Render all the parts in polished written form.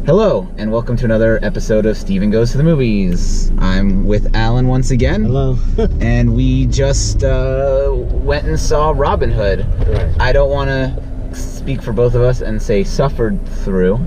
Hello, and welcome to another episode of Steven Goes to the Movies. I'm with Alan once again. Hello. And we just went and saw Robin Hood. Right. I don't want to speak for both of us and say suffered through.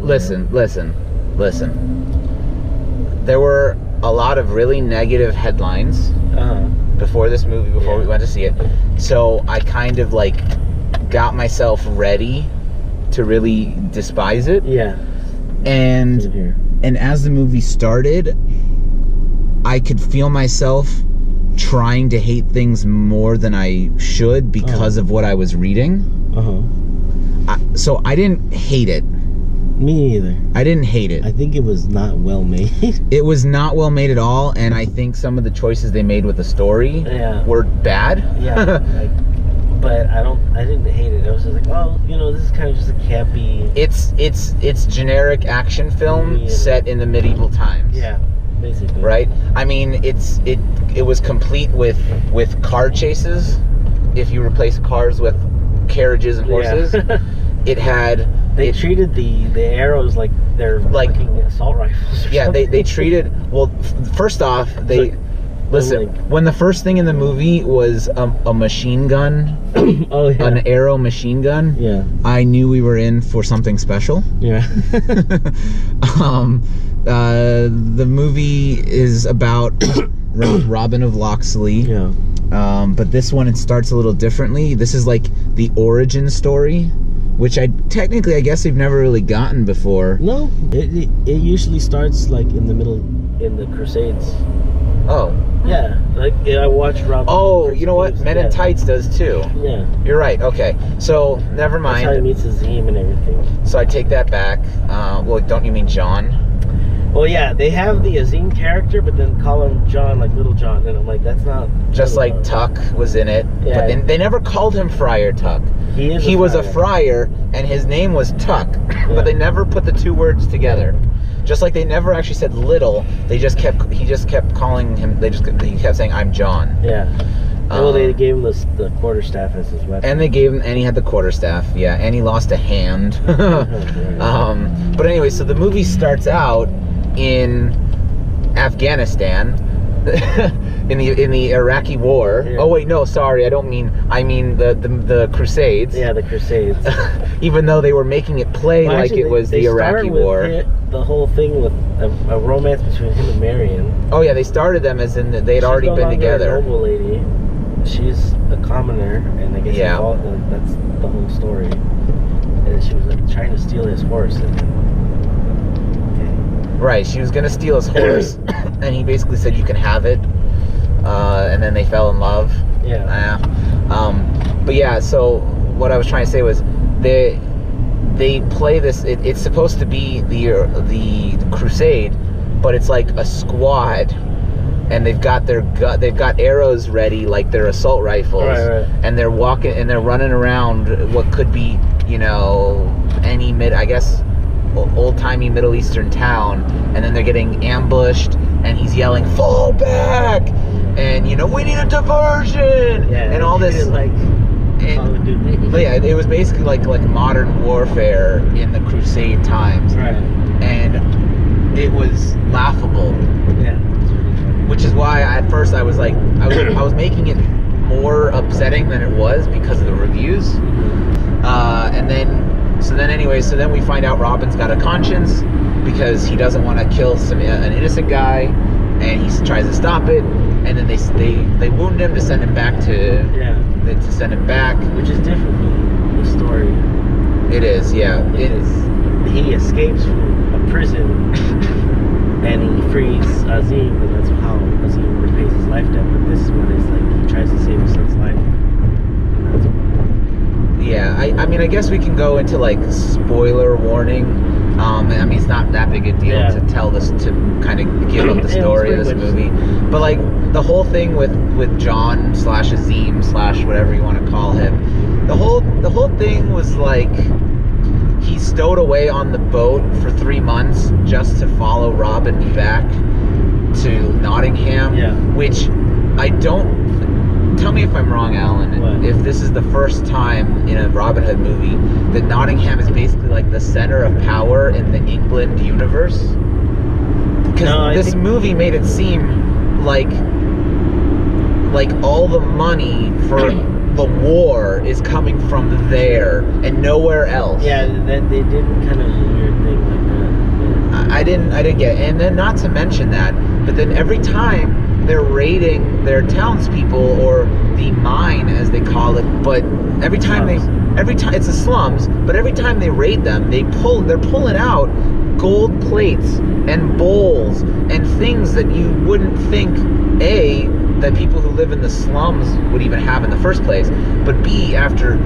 Listen. There were a lot of really negative headlines before this movie, before we went to see it. So I kind of like got myself ready to really despise it. Yeah. And as the movie started, I could feel myself trying to hate things more than I should because of what I was reading. So I didn't hate it. Me either. I didn't hate it. I think it was not well made. It was not well made at all, and I think some of the choices they made with the story were bad. Yeah. But I didn't hate it. I was just like, oh, you know, this is kind of just a campy. It's generic action film set in the medieval times. Yeah, basically. Right. I mean, it was complete with car chases. If you replace cars with carriages and horses, it had. They treated the arrows like they're like assault rifles. Or something. They treated. Well, first off, they. Listen, when the first thing in the movie was a machine gun, an arrow machine gun, I knew we were in for something special. Yeah. The movie is about Robin of Locksley. Yeah. But this one, it starts a little differently. This is like the origin story, which I guess we've never really gotten before. No, it usually starts like in the middle, in the Crusades. Oh. Yeah, like I watched Robin. Oh, you know what? Men in Tights does too. Yeah. You're right. Okay. So never mind. That's how he meets Azim and everything. So I take that back. Well, don't you mean John? Well, yeah, they have the Azim character, but then call him John, like Little John, and I'm like, that's not. Just like Tuck was in it, but they never called him Friar Tuck. He was a friar, and his name was Tuck, but they never put the two words together. Just like they never actually said little, he just kept calling him. He kept saying, "I'm John." Yeah. Well, they gave him the quarterstaff as his weapon. And he had the quarterstaff. Yeah, and he lost a hand. But anyway, so the movie starts out in Afghanistan, in the Iraqi War. Yeah. Oh wait, no, sorry, I mean the Crusades. Yeah, the Crusades. Even though they were making it play like it was the Iraqi War. The whole thing with a romance between him and Marion. Oh yeah, they started them as in they'd already been together. A noble lady. She's a commoner, and I guess that's the whole story. And she was like trying to steal his horse. Right, she was gonna steal his horse, and he basically said, "You can have it." And then they fell in love. Yeah. But yeah, so what I was trying to say was they play this. It's supposed to be the crusade, but it's like a squad, and they've got arrows ready, like their assault rifles, right. And they're running around what could be, any old-timey Middle Eastern town, and then they're getting ambushed, and he's yelling, "Fall back!" And we need a diversion, and all this. But yeah, it was basically like modern warfare in the Crusade times, right? And it was laughable. Yeah. Which is why at first I was like, I was making it more upsetting than it was because of the reviews, So then we find out Robin's got a conscience because he doesn't want to kill an innocent guy, and he tries to stop it, and then they wound him to send him back to send him back, which is different from the story. It is, yeah. It is. He escapes from a prison and he frees Azim, and that's how Azim repays his life debt. But this is when it's like he tries to save his son's life. Yeah, I mean, I guess we can go into like spoiler warning. I mean, it's not that big a deal to tell this, to kind of give up the story of this movie. But like the whole thing with John / Azim / whatever you want to call him, the whole thing was like he stowed away on the boat for 3 months just to follow Robin back to Nottingham, which I don't. Tell me if I'm wrong, Alan. What? If this is the first time in a Robin Hood movie that Nottingham is basically like center of power in the England universe? Because this movie made it seem like all the money for the war is coming from there and nowhere else. Yeah, that they did kind of a weird thing like that. Yeah. I didn't get it. And then not to mention that, but then every time they're raiding their townspeople, or the mine as they call it, but every time it's the slums, but every time they raid them, they're pulling out gold plates and bowls and things that you wouldn't think that people who live in the slums would even have in the first place, but B, after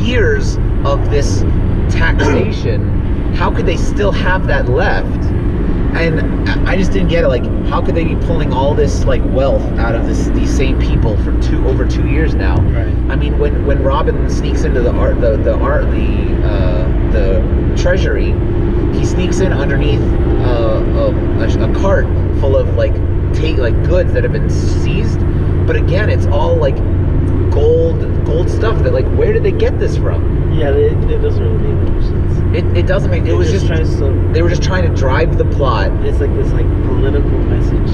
years of this taxation, how could they still have that left? And I just didn't get it. Like, how could they be pulling all this like wealth out of these same people for over 2 years now? Right. I mean, when Robin sneaks into the treasury, he sneaks in underneath a cart full of like goods that have been seized. But again, it's all like gold stuff. That like, where did they get this from? Yeah, it doesn't really make much sense. It doesn't make. It was just they were just trying to drive the plot. It's like this like political message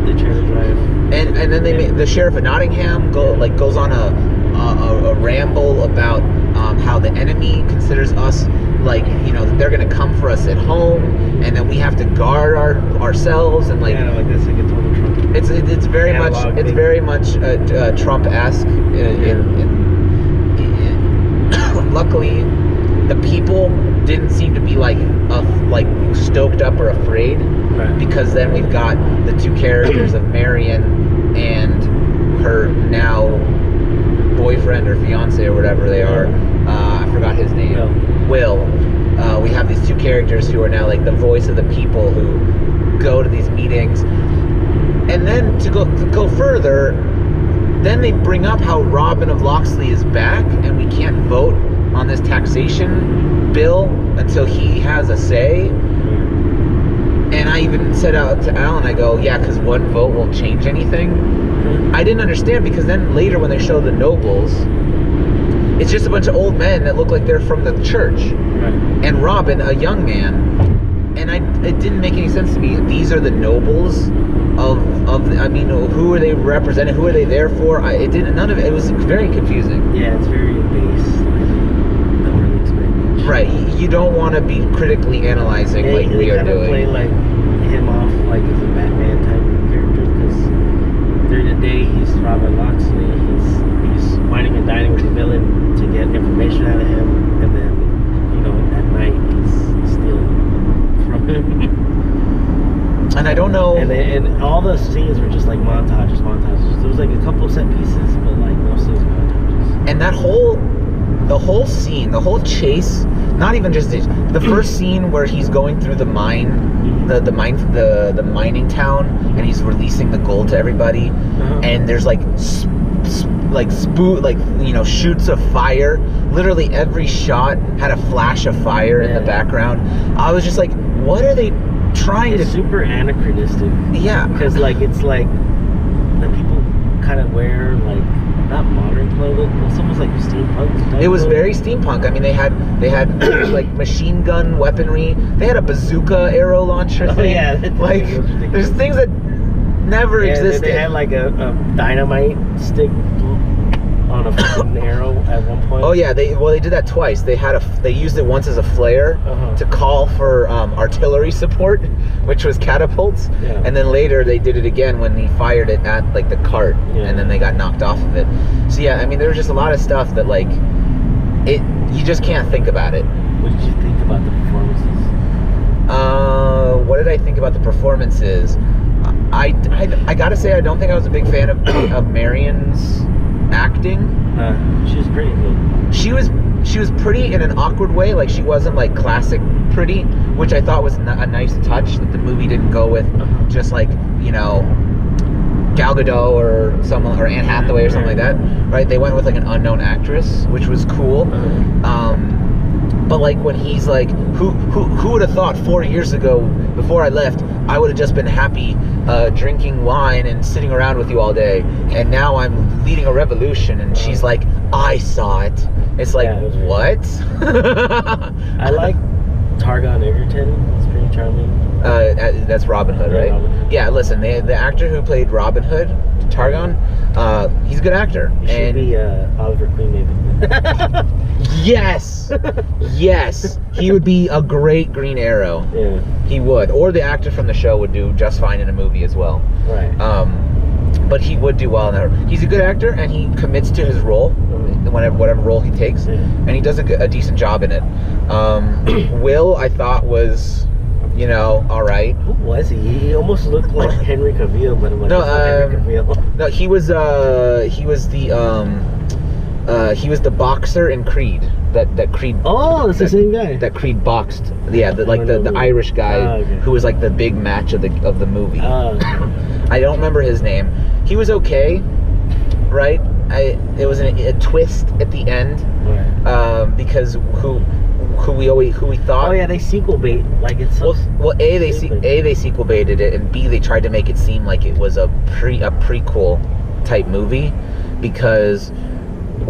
they're trying to drive. And then they made the sheriff of Nottingham goes on a ramble about how the enemy considers us like, you know, that they're gonna come for us at home, and then we have to guard ourselves, and like, yeah, like that's like a total Trump. It's very much Trump-esque. Luckily, the people didn't seem to be like stoked up or afraid, right. Because then we've got the two characters of Marion and her now boyfriend or fiance or whatever they are. I forgot his name. Will. We have these two characters who are now like the voice of the people who go to these meetings. And then to go further, then they bring up how Robin of Locksley is back, and we can't vote on this taxation bill until he has a say. And I even said out to Alan, I go, yeah, because one vote won't change anything. I didn't understand, because then later when they show the nobles, it's just a bunch of old men that look like they're from the church. Right. And Robin, a young man. And it didn't make any sense to me. These are the nobles I mean, who are they representing? Who are they there for? None of it. It was very confusing. Yeah, it's very base. Don't really expect much. Right. You don't want to be critically analyzing like we are doing. They kind of play like him off like as a Batman type of character, because during the day he's Robert Locksley. He's whining and dining with the villain to get information out of him, and then, you know, at night he's stealing from him. And I don't know. And all the scenes were just like montages. There was like a couple set pieces, but like mostly it was montages. And the whole scene, the whole chase, not even just the first scene where he's going through the mine, the mining town, and he's releasing the gold to everybody, and there's like shoots of fire. Literally every shot had a flash of fire in the background. I was just like, what are they trying to? Super anachronistic. Yeah, because like it's like the people kind of wear like not modern clothing. It's almost like steampunk. It was very steampunk. I mean, they had like machine gun weaponry. They had a bazooka arrow launcher thing. Yeah, like there's things that never existed. They had like a dynamite stick on a fucking arrow at one point. Oh yeah, they did that twice. They used it once as a flare to call for artillery support, which was catapults, and then later they did it again when he fired it at like the cart, and then they got knocked off of it. So yeah, I mean, there was just a lot of stuff that like you just can't think about it. What did you think about the performances? What did I think about the performances? I gotta say, I don't think I was a big fan of Marion's acting. She was pretty good. She was pretty in an awkward way. Like, she wasn't like classic pretty, which I thought was a nice touch that the movie didn't go with just like, you know, Gal Gadot or Anne Hathaway or something like that, right? They went with like an unknown actress, which was cool. But like when he's like, who would have thought 4 years ago, before I left, I would have just been happy drinking wine and sitting around with you all day, and now I'm leading a revolution. And she's like, I saw it. It's like, Yeah, it was what? I like Targon Egerton. It's pretty charming. That's Robin Hood, Yeah, right? Robin Hood. Yeah, listen, the actor who played Robin Hood, Targon, he's a good actor. He should be Oliver Queen, maybe. Yes! Yes! He would be a great Green Arrow. Yeah. He would. Or the actor from the show would do just fine in a movie as well. Right. But he would do well in that. He's a good actor, and he commits to his role, whatever role he takes, and he does a decent job in it. Will, I thought, was, you know, all right. Who was he? He almost looked like Henry Cavill, but I'm like, Henry Cavill. No, he was the boxer in Creed. That Creed. Oh, it's the same guy. That Creed boxed. Yeah, the Irish guy who was like the big match of the movie. I don't remember his name. He was okay, right? It was a twist at the end, right. Because who we thought. Oh yeah, they sequel bait like it's. So they sequel baited it, and B, they tried to make it seem like it was a prequel type movie, because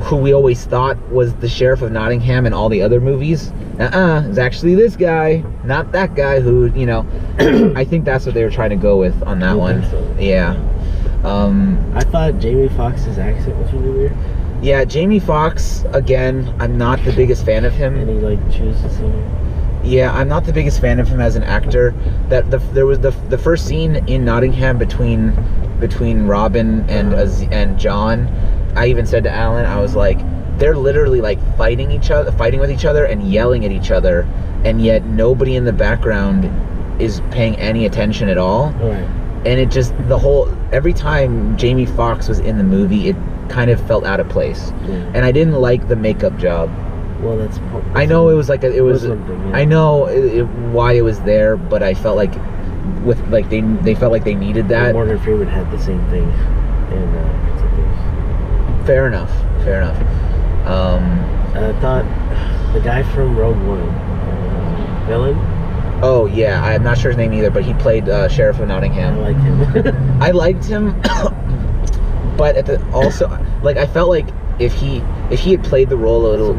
who we always thought was the sheriff of Nottingham in all the other movies, it's actually this guy, not that guy who, you know. I think that's what they were trying to go with on that one. So. Yeah. I thought Jamie Foxx's accent was really weird. Yeah, Jamie Foxx, again, I'm not the biggest fan of him. And he like chews the scene. Yeah, I'm not the biggest fan of him as an actor. There was the first scene in Nottingham between Robin and John. I even said to Alan, I was like, they're literally like fighting with each other and yelling at each other, and yet nobody in the background is paying any attention at all. Right. And it just, every time Jamie Foxx was in the movie, it kind of felt out of place. Yeah. And I didn't like the makeup job. Well, that's I know it was like yeah. I know why it was there, but I felt like they felt like they needed that. Morgan Freeman had the same thing in Fair enough. I thought the guy from Rogue One, villain. Oh yeah, I'm not sure his name either, but he played Sheriff of Nottingham. I like him. I liked him, but also I felt like if he had played the role a little,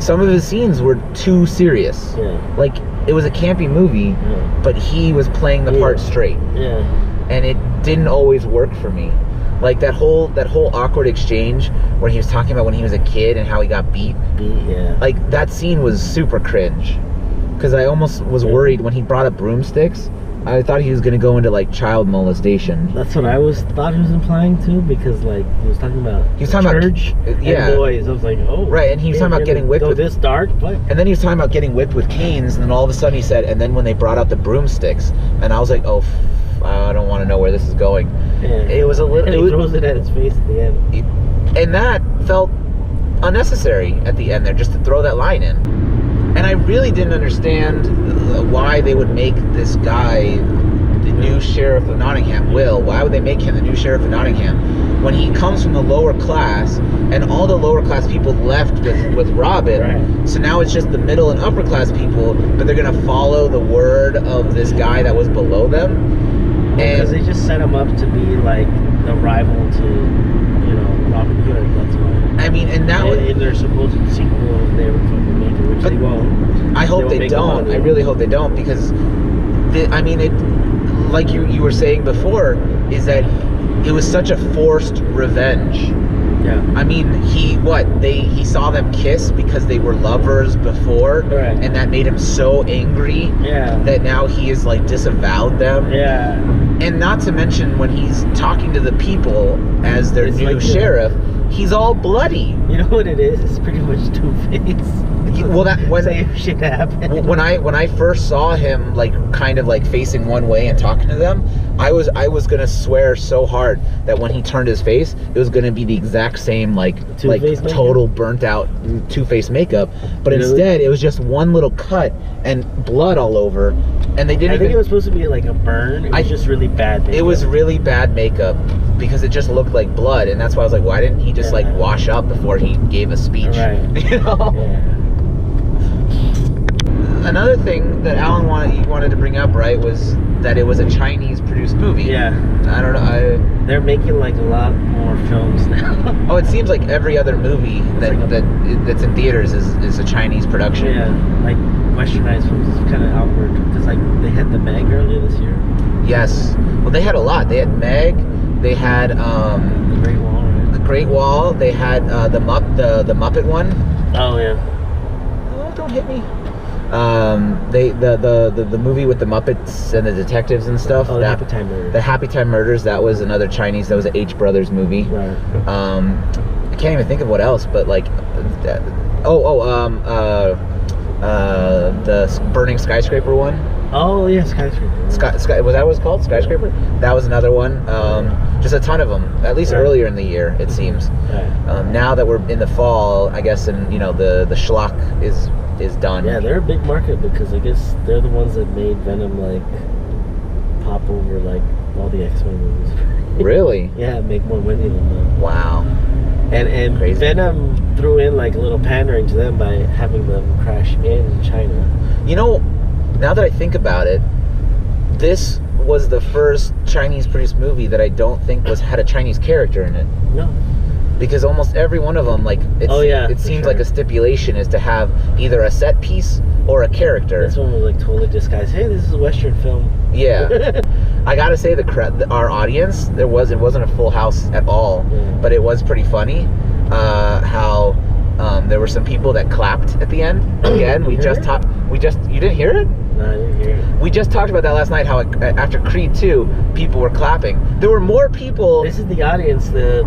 some of his scenes were too serious. Yeah. Like, it was a campy movie, but he was playing the part straight. Yeah. And it didn't always work for me. Like that whole awkward exchange where he was talking about when he was a kid and how he got beat. Yeah. Like, that scene was super cringe. Because I almost was worried when he brought up broomsticks. I thought he was going to go into like child molestation. That's what I thought he was implying too, because like he was talking about church and boys. I was like, oh, right. And he was talking about getting whipped with this dark. What? And then he was talking about getting whipped with canes, and then all of a sudden he said, and then when they brought out the broomsticks, and I was like, oh, I don't want to know where this is going. Yeah. It was a little. And he throws it at his face at the end. And that felt unnecessary at the end there, just to throw that line in. And I really didn't understand why they would make this guy the new sheriff of Nottingham. Will, why would they make him the new sheriff of Nottingham when he comes from the lower class, and all the lower class people left with Robin? Right. So now it's just the middle and upper class people, but they're gonna follow the word of this guy that was below them. Because they just set him up to be like the rival to, Robin Hood. That's why. I mean, and now in their supposed sequel, they were fucking making, which they won't. I hope they don't. I really hope they don't, because like you were saying before, is that it was such a forced revenge. Yeah. I mean, he saw them kiss because they were lovers before, right. And that made him so angry that now he is like disavowed them. Yeah. And not to mention when he's talking to the people as their new sheriff, he's all bloody. You know what it is? It's pretty much Two-Face. Well, same shit happened. When I first saw him like kind of like facing one way and talking to them, I was gonna swear so hard that when he turned his face, it was gonna be the exact same like total burnt out Two-Face makeup. But instead, it was just one little cut and blood all over, and they didn't. I think it was supposed to be like a burn. It was just really bad makeup. It was really bad makeup because it just looked like blood, and that's why I was like, why didn't he just like wash up before he gave a speech? Right. You know. Yeah. Another thing that Alan wanted to bring up, right, was that it was a Chinese produced movie. Yeah. I don't know. They're making like a lot more films now. Oh, it seems like every other movie that's in theaters is a Chinese production. Yeah, like westernized films is kind of awkward because like they had the Meg earlier this year. Yes. Well, they had a lot. They had Meg. They had The Great Wall. Right? The Great Wall. They had the Muppet one. Oh yeah. Oh, don't hit me. The movie with the Muppets and the detectives and stuff. Oh, the Happy Time Murders. The Happy Time Murders. That was another Chinese. That was an H Brothers movie. Right. I can't even think of what else, but like, the burning skyscraper one. Oh yeah, Skyscraper. Was that what it was called? Skyscraper. That was another one. Just a ton of them. At least earlier in the year, it seems. Right. Now that we're in the fall, I guess, and the schlock is done. Yeah, they're a big market because I guess they're the ones that made Venom like pop over like all the X-Men movies. Really? Yeah, make more money than them. Wow. And Crazy. Venom threw in like a little pandering to them by having them crash in China. Now that I think about it, this was the first Chinese produced movie that I don't think had a Chinese character in it. No. Because almost every one of them, like, it seems like a stipulation is to have either a set piece or a character. This one was like totally disguised. Hey, this is a Western film. Yeah. I gotta say, our audience, it wasn't a full house at all, but it was pretty funny how there were some people that clapped at the end. Again, you didn't hear it? No, I didn't hear it. We just talked about that last night, how after Creed 2, people were clapping. There were more people. This is the audience, the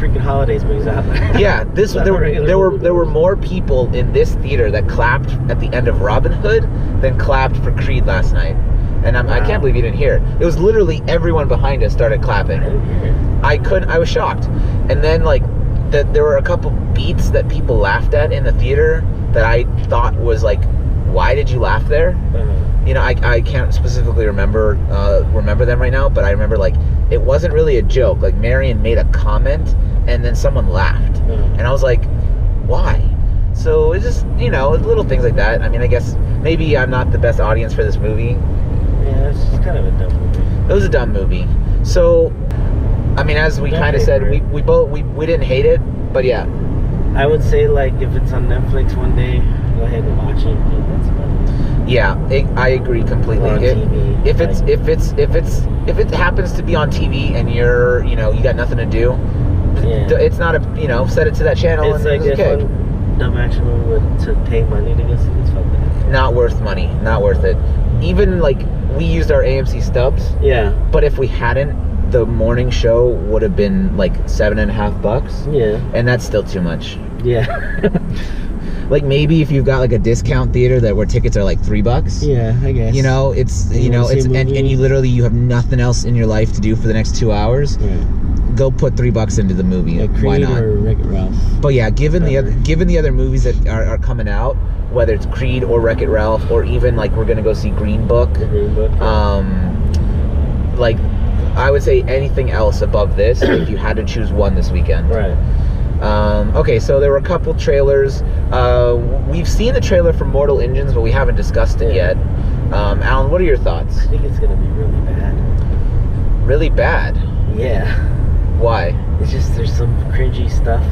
freaking holidays brings out. Yeah, there were more people in this theater that clapped at the end of Robin Hood than clapped for Creed last night. And I can't believe you didn't hear it. It was literally everyone behind us started clapping. I didn't hear it. I was shocked. And then like there were a couple beats that people laughed at in the theater that I thought was like, why did you laugh there? I can't specifically remember them right now, but I remember like it wasn't really a joke. Like Marion made a comment and then someone laughed, and I was like, why? So it's just little things like that. I mean, I guess maybe I'm not the best audience for this movie. Yeah, it's just kind of a dumb movie. It was a dumb movie. So, I mean, as we kind of said, we didn't hate it, but yeah. I would say like if it's on Netflix one day, go ahead and watch it. But that's about it. Yeah, I agree completely. Or on TV, if it happens to be on TV and you got nothing to do, it's not set it to that channel. It's and like it's okay. If one dumb action movie to pay money to go see, it's fuck that. Not worth money. Not worth it. Even like we used our AMC stubs. Yeah. But if we hadn't, the morning show would have been like $7.50. Yeah. And that's still too much. Yeah. Like maybe if you've got like a discount theater where tickets are like $3. Yeah, I guess. And you have nothing else in your life to do for the next 2 hours. Right. Go put $3 into the movie. Like Why Creed not? or Wreck-It Ralph. But yeah, given the other movies that are coming out, whether it's Creed or Wreck-It Ralph, or even like we're gonna go see Green Book. The Green Book. Like I would say anything else above this, if you had to choose one this weekend. Right. Okay, so there were a couple trailers. We've seen the trailer for Mortal Engines, but we haven't discussed it yet. Alan, what are your thoughts? I think it's gonna be really bad. Really bad? Yeah. Why? It's just there's some cringy stuff.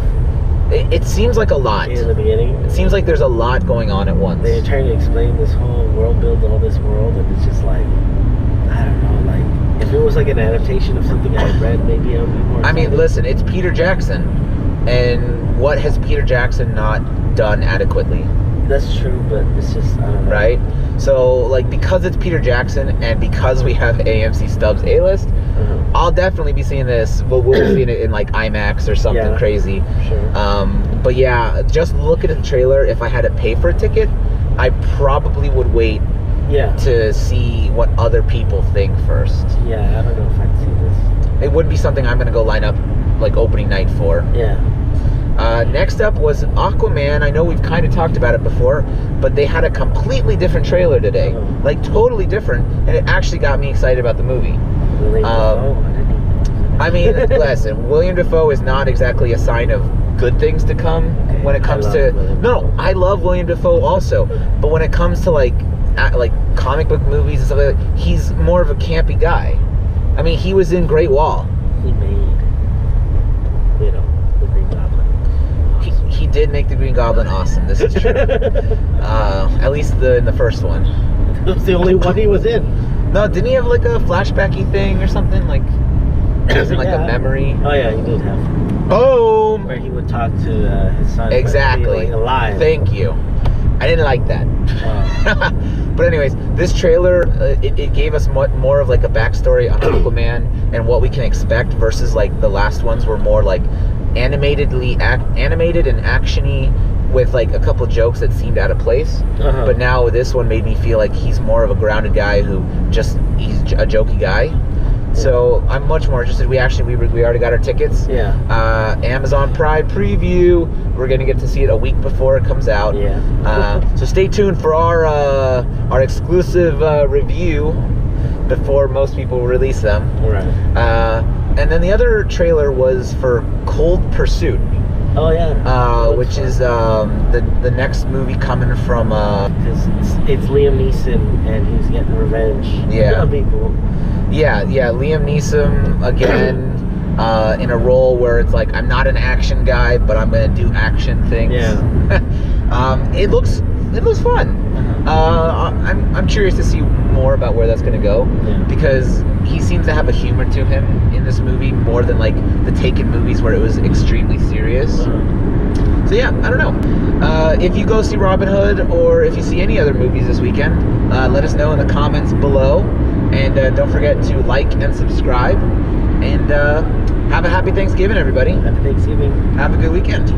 It seems like a lot. In the beginning. It seems like there's a lot going on at once. They're trying to explain this whole world, build all this world, and it's just like, I don't know, like, if it was like an adaptation of something I read, maybe I would be more excited. I mean, listen, it's Peter Jackson. And what has Peter Jackson not done adequately? That's true, but it's just, I don't know. Right? So, like, because it's Peter Jackson and because we have AMC Stubbs A-List, I'll definitely be seeing this. We'll be seeing it in, like, IMAX or something crazy. Sure. But yeah, just looking at the trailer, if I had to pay for a ticket, I probably would wait to see what other people think first. Yeah, I don't know if I'd see this. It would be something I'm going to go line up, like, opening night for. Yeah. Next up was Aquaman. I know we've kind of talked about it before, but they had a completely different trailer today. Like, totally different, and it actually got me excited about the movie. I mean, listen, William Dafoe is not exactly a sign of good things to come when it comes to... No, I love William Dafoe also, but when it comes to, like, like comic book movies and stuff like that, he's more of a campy guy. I mean, he was in Great Wall. He made, the Green Goblin. He did make the Green Goblin awesome. This is true. At least in the first one. That was the only one he was in. No, didn't he have like a flashbacky thing or something? Like, it was in like a memory. Oh yeah, he did have. Boom! Where he would talk to his son. Exactly. Alive. Thank you. I didn't like that. But anyways, this trailer, it gave us more of like a backstory on Aquaman and what we can expect versus like the last ones were more like animated and actiony with like a couple jokes that seemed out of place. But now this one made me feel like he's more of a grounded guy he's a jokey guy. So I'm much more interested. We already got our tickets. Yeah. Amazon Prime preview. We're gonna get to see it a week before it comes out. Yeah. So stay tuned for our exclusive review before most people release them. Right. And then the other trailer was for Cold Pursuit. Oh yeah. Which is the next movie coming from. Because it's Liam Neeson and he's getting revenge. Yeah. On people. Yeah, Liam Neeson again in a role where it's like I'm not an action guy, but I'm gonna do action things. Yeah. It looks fun. I'm curious to see more about where that's gonna go because he seems to have a humor to him in this movie more than like the Taken movies where it was extremely serious. So yeah, I don't know. If you go see Robin Hood or if you see any other movies this weekend, let us know in the comments below. And don't forget to like and subscribe. And have a happy Thanksgiving, everybody. Happy Thanksgiving. Have a good weekend.